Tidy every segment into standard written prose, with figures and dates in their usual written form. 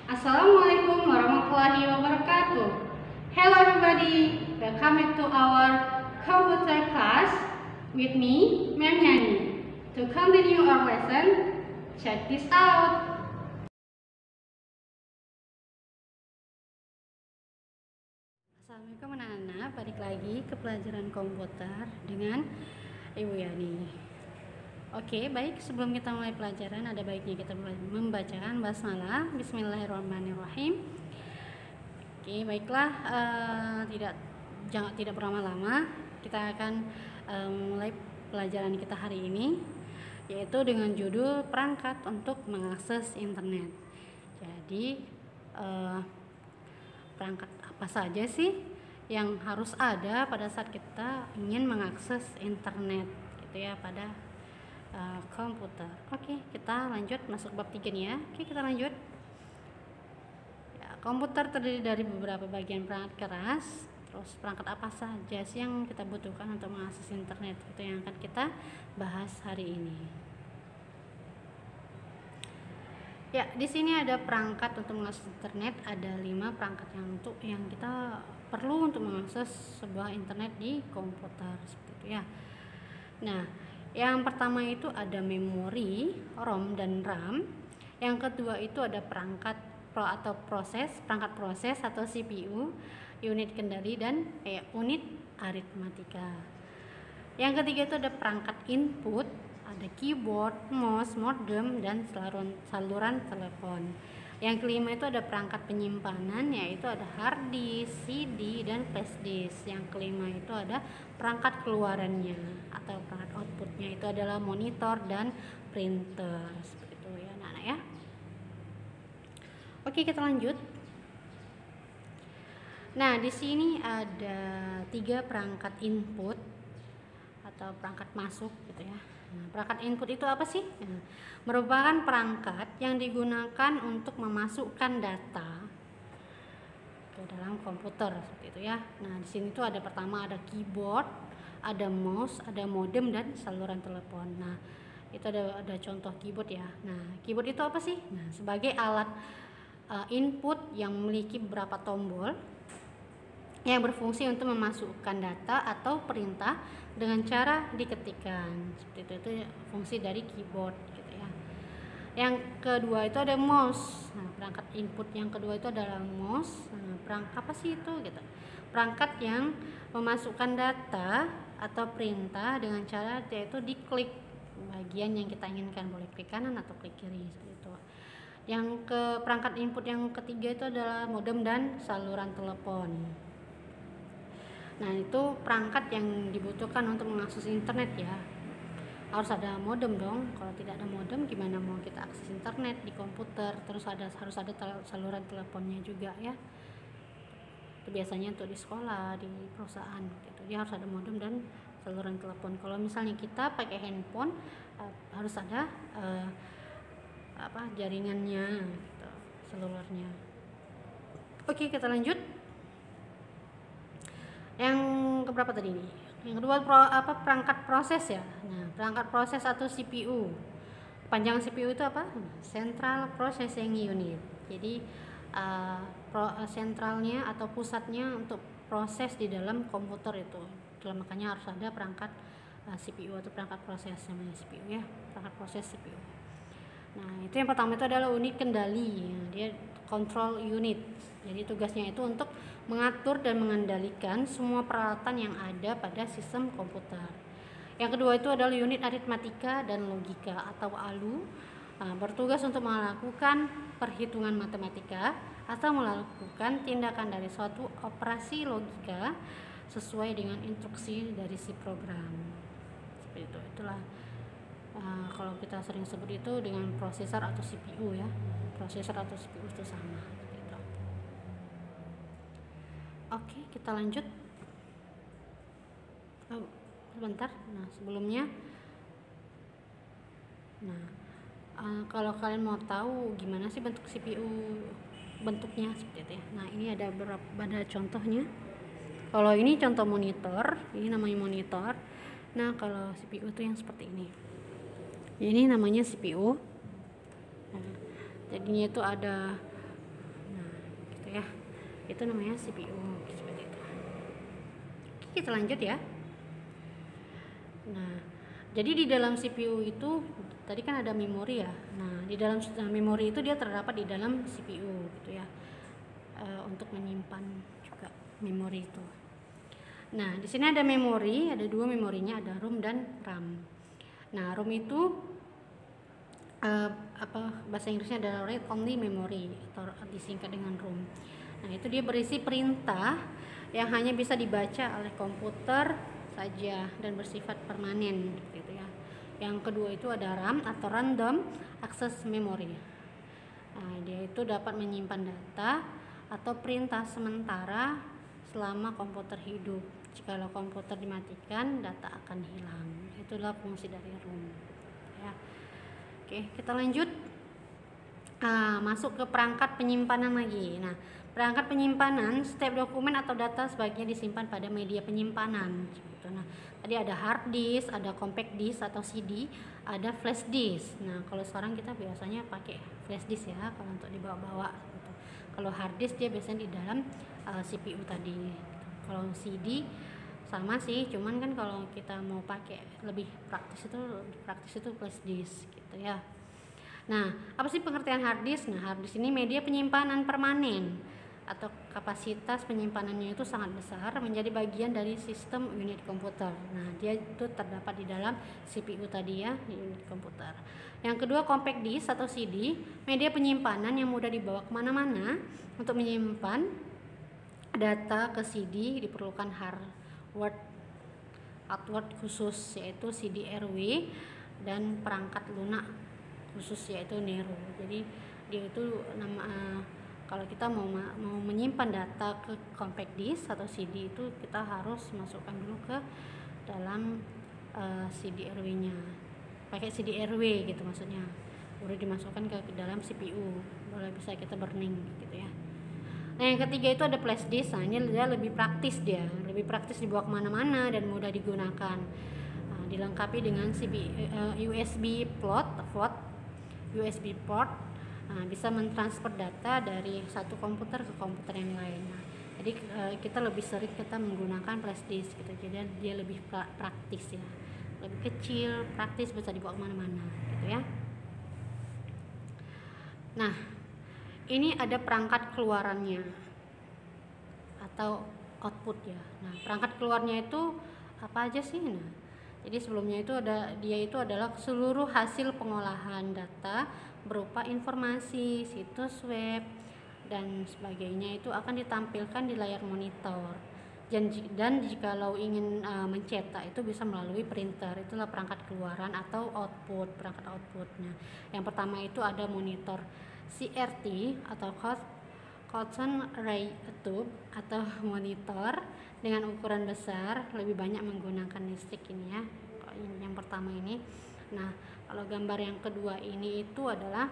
Assalamualaikum warahmatullahi wabarakatuh. Hello everybody, welcome back to our computer class with me, Ma'am Yani. To continue our lesson, check this out. Assalamualaikum anak-anak, balik lagi ke pelajaran komputer dengan Ibu Yani. Oke, baik, sebelum kita mulai pelajaran ada baiknya kita membacakan basmalah. Bismillahirrahmanirrahim. Oke, baiklah, tidak berlama-lama, kita akan mulai pelajaran kita hari ini, yaitu dengan judul perangkat untuk mengakses internet. Jadi perangkat apa saja sih yang harus ada pada saat kita ingin mengakses internet gitu ya pada komputer. Oke, kita lanjut masuk bab 3 nih ya. Oke, kita lanjut. Ya, komputer terdiri dari beberapa bagian perangkat keras. Terus perangkat apa saja sih yang kita butuhkan untuk mengakses internet? Itu yang akan kita bahas hari ini. Ya, di sini ada perangkat untuk mengakses internet, ada 5 perangkat yang kita perlu untuk mengakses sebuah internet di komputer seperti itu ya. Nah, yang pertama itu ada memori, ROM dan RAM. Yang kedua itu ada perangkat proses atau CPU, unit kendali dan unit aritmatika. Yang ketiga itu ada perangkat input, ada keyboard, mouse, modem dan saluran telepon. Yang kelima itu ada perangkat penyimpanan, yaitu ada hard disk, CD dan flash disk. Yang kelima itu ada perangkat keluarannya atau perangkat outputnya, itu adalah monitor dan printer. Seperti itu ya anak-anak ya. Oke, kita lanjut. Nah, di sini ada 3 perangkat input atau perangkat masuk gitu ya. Nah, perangkat input itu apa sih? Nah, merupakan perangkat yang digunakan untuk memasukkan data ke dalam komputer seperti itu ya. Nah, di sini tuh ada pertama ada keyboard, ada mouse, ada modem dan saluran telepon. Nah, itu ada contoh keyboard ya. Nah, keyboard itu apa sih? Nah, sebagai alat input yang memiliki beberapa tombol yang berfungsi untuk memasukkan data atau perintah dengan cara diketikkan. Seperti itu fungsi dari keyboard gitu ya. Yang kedua itu ada mouse. Nah, perangkat input yang kedua itu adalah mouse. Nah, perangkat apa sih itu gitu? Perangkat yang memasukkan data atau perintah dengan cara yaitu diklik bagian yang kita inginkan, boleh klik kanan atau klik kiri seperti itu. Yang perangkat input yang ketiga itu adalah modem dan saluran telepon. Nah, itu perangkat yang dibutuhkan untuk mengakses internet ya. Harus ada modem dong. Kalau tidak ada modem gimana mau kita akses internet di komputer? Terus harus ada saluran teleponnya juga ya. Itu biasanya untuk di sekolah, di perusahaan gitu. Dia harus ada modem dan saluran telepon. Kalau misalnya kita pakai handphone harus ada jaringannya gitu, selulernya. Oke, kita lanjut. Yang keberapa tadi nih? Yang kedua perangkat proses ya. Nah, perangkat proses atau CPU. Panjang CPU itu apa? Central Processing Unit. Jadi sentralnya atau pusatnya untuk proses di dalam komputer itu. Makanya harus ada perangkat CPU atau perangkat proses namanya CPU ya. Perangkat proses CPU. Nah, itu yang pertama itu adalah unit kendali. Nah, dia control unit. Jadi tugasnya itu untuk mengatur dan mengendalikan semua peralatan yang ada pada sistem komputer. Yang kedua itu adalah unit aritmatika dan logika atau ALU. Nah, bertugas untuk melakukan perhitungan matematika atau melakukan tindakan dari suatu operasi logika sesuai dengan instruksi dari si program. Seperti itu. Itulah kalau kita sering sebut itu dengan prosesor atau CPU ya. Prosesor atau CPU itu sama. Oke, kita lanjut. Sebentar. Nah, sebelumnya, kalau kalian mau tahu gimana sih bentuk CPU, bentuknya seperti itu ya. Nah, ini ada contohnya. Kalau ini contoh monitor, ini namanya monitor. Nah, kalau CPU itu yang seperti ini. Ini namanya CPU. Nah, jadinya itu ada ya. Itu namanya CPU seperti itu. Oke, kita lanjut ya. Nah, jadi di dalam CPU itu tadi kan ada memori ya. Nah, di dalam memori itu dia terdapat di dalam CPU gitu ya. Untuk menyimpan juga memori itu. Nah, di sini ada memori, ada dua memorinya, ada ROM dan RAM. Nah, ROM itu bahasa Inggrisnya adalah read only memory atau disingkat dengan ROM. Nah, itu dia berisi perintah yang hanya bisa dibaca oleh komputer saja dan bersifat permanen gitu ya. Yang kedua itu ada RAM atau random access memory. Nah, dia itu dapat menyimpan data atau perintah sementara selama komputer hidup. Jikalau komputer dimatikan, data akan hilang. Itulah fungsi dari ROM. Ya. Oke, kita lanjut. Masuk ke perangkat penyimpanan lagi. Nah, perangkat penyimpanan, setiap dokumen atau data sebaiknya disimpan pada media penyimpanan. Gitu. Nah, tadi ada hard disk, ada compact disk atau CD, ada flash disk. Nah, kalau sekarang kita biasanya pakai flash disk ya, kalau untuk dibawa-bawa. Gitu. Kalau hard disk dia biasanya di dalam CPU tadi. Gitu. Kalau CD sama sih, cuman kan kalau kita mau pakai lebih praktis itu flash disk gitu ya. Nah, apa sih pengertian hard disk? Nah, hard disk ini media penyimpanan permanen atau kapasitas penyimpanannya itu sangat besar, menjadi bagian dari sistem unit komputer. Nah, dia itu terdapat di dalam CPU tadi ya, di unit komputer. Yang kedua, compact disk atau CD, media penyimpanan yang mudah dibawa kemana-mana. Untuk menyimpan data ke CD diperlukan hardware khusus, yaitu CD-RW dan perangkat lunak khusus, yaitu Nero. Jadi dia itu kalau kita mau menyimpan data ke compact disk atau CD itu kita harus masukkan dulu ke dalam CD-RW-nya. Pakai CD-RW gitu maksudnya. Udah dimasukkan ke dalam CPU, boleh bisa kita burning gitu ya. Nah, yang ketiga itu ada flash disk. Nah, ini dia lebih praktis dibawa kemana-mana dan mudah digunakan. Nah, dilengkapi dengan USB port. Nah, bisa mentransfer data dari satu komputer ke komputer yang lain. Nah, jadi kita lebih sering menggunakan flash disk gitu. Jadi dia lebih praktis ya, lebih kecil, praktis, bisa dibawa kemana-mana gitu ya. Nah, ini ada perangkat keluarannya atau output ya. Nah, perangkat keluarnya itu apa aja sih? Nah, jadi sebelumnya dia itu adalah seluruh hasil pengolahan data berupa informasi, situs web dan sebagainya itu akan ditampilkan di layar monitor. Dan jikalau ingin mencetak itu bisa melalui printer. Itulah perangkat keluaran atau perangkat outputnya. Yang pertama itu ada monitor CRT atau Cotton Ray Tube atau monitor dengan ukuran besar, lebih banyak menggunakan listrik ini ya. Yang pertama ini. Nah, kalau gambar yang kedua ini itu adalah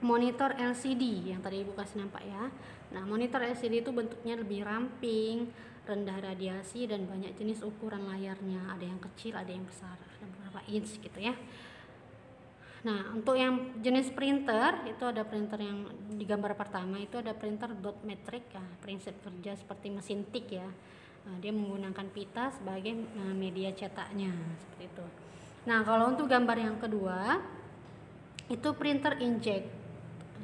monitor LCD yang tadi Ibu kasih nampak ya. Nah, monitor LCD itu bentuknya lebih ramping, rendah radiasi dan banyak jenis ukuran layarnya. Ada yang kecil, ada yang besar, ada beberapa inch gitu ya. Nah, untuk yang jenis printer itu ada printer yang di gambar pertama itu ada printer dot matrix ya, prinsip kerja seperti mesin tik ya. Nah, dia menggunakan pita sebagai media cetaknya seperti itu. Nah, kalau untuk gambar yang kedua itu printer inkjet.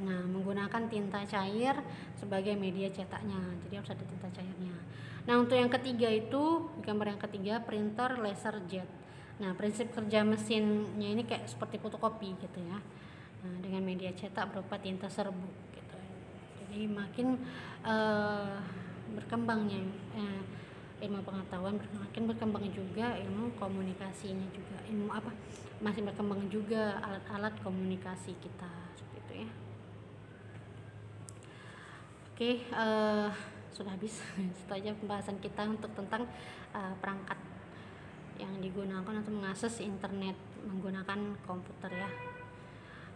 Nah, menggunakan tinta cair sebagai media cetaknya. Jadi harus ada tinta cairnya. Nah, untuk yang ketiga itu gambar yang ketiga printer laser jet. Nah, prinsip kerja mesinnya ini kayak seperti fotokopi gitu ya. Nah, dengan media cetak berupa tinta serbuk gitu. Jadi makin berkembangnya ilmu pengetahuan, makin berkembang juga ilmu komunikasinya juga. Masih berkembang juga alat-alat komunikasi kita seperti itu ya. Oke, sudah habis. Itu aja pembahasan kita untuk tentang perangkat yang digunakan untuk mengakses internet menggunakan komputer ya.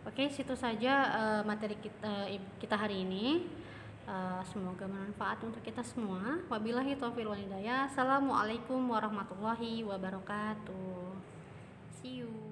Oke, situ saja materi kita hari ini. Semoga bermanfaat untuk kita semua. Wabillahi taufiq wal hidayah. Assalamualaikum warahmatullahi wabarakatuh. See you.